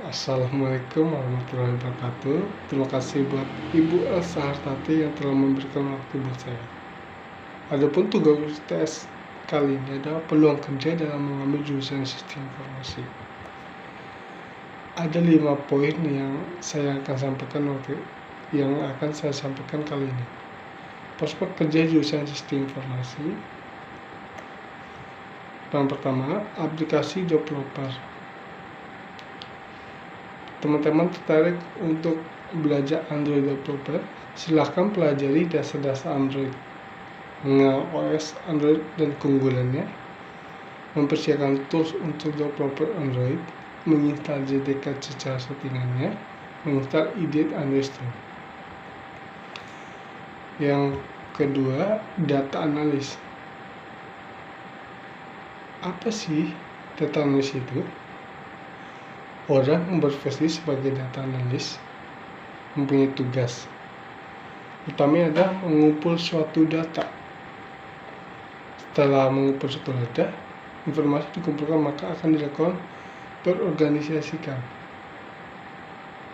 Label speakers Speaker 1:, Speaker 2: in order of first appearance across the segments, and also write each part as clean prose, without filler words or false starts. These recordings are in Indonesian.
Speaker 1: Assalamualaikum warahmatullahi wabarakatuh. Terima kasih buat Ibu Elsa Hartati yang telah memberikan waktu buat saya. Adapun tugas tes kali ini adalah peluang kerja dalam mengambil jurusan sistem informasi. Ada 5 poin yang akan saya sampaikan kali ini. Prospek kerja jurusan sistem informasi. Yang pertama, aplikasi developer. Teman-teman tertarik untuk belajar Android developer? Silahkan pelajari dasar-dasar Android, mengenal OS Android dan keunggulannya, mempersiapkan tools untuk developer Android, menginstal JDK secara settingannya, menginstal IDE Android Studio. Yang kedua, data analis. Apa sih data analis itu? Orang yang berprofesi sebagai data analis mempunyai tugas utamanya adalah mengumpul suatu data. Setelah mengumpul suatu data, informasi dikumpulkan maka akan dilakukan berorganisasikan.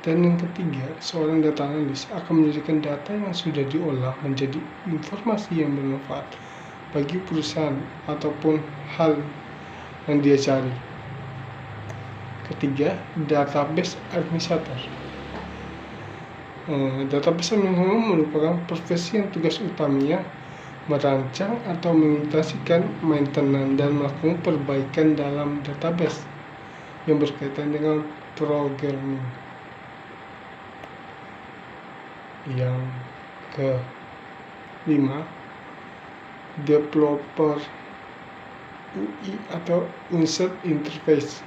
Speaker 1: Dan yang ketiga, seorang data analis akan menjadikan data yang sudah diolah menjadi informasi yang bermanfaat bagi perusahaan ataupun hal yang dia cari. Ketiga, database administrator. Database administrator merupakan profesi yang tugas utamanya merancang atau mengintegrasikan, maintenance, dan melakukan perbaikan dalam database yang berkaitan dengan programming. Yang kelima, developer UI atau user interface.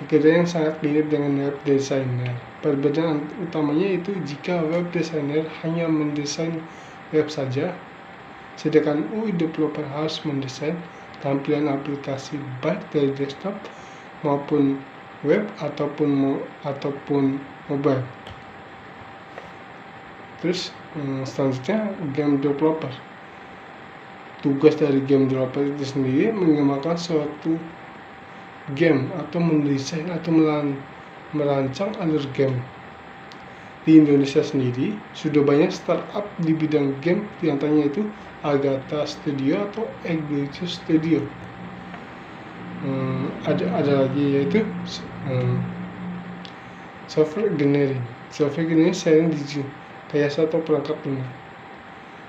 Speaker 1: Pekerjaan yang sangat mirip dengan web designer. Perbedaan utamanya itu jika web designer hanya mendesain web saja, sedangkan UI developer harus mendesain tampilan aplikasi baik dari desktop maupun web ataupun mobile. Terus selanjutnya, game developer. Tugas dari game developer itu sendiri mengembangkan suatu game atau mendesain atau merancang alur game. Di Indonesia sendiri sudah banyak startup di bidang game, diantaranya itu Agatha Studio atau Execution Studio. Ada lagi yaitu software engineering. Software engineering sharing rekayasa atau perangkat lunak.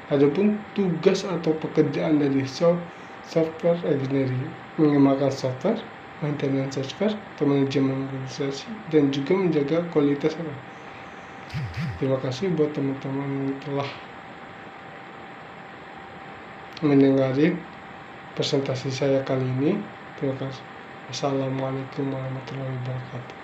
Speaker 1: Adapun tugas atau pekerjaan dari software engineering mengembangkan software, maintenance software, atau manajemen organisasi, dan juga menjaga kualitas. Terima kasih buat teman-teman yang telah mendengarin presentasi saya kali ini. Terima kasih. Assalamualaikum warahmatullahi wabarakatuh.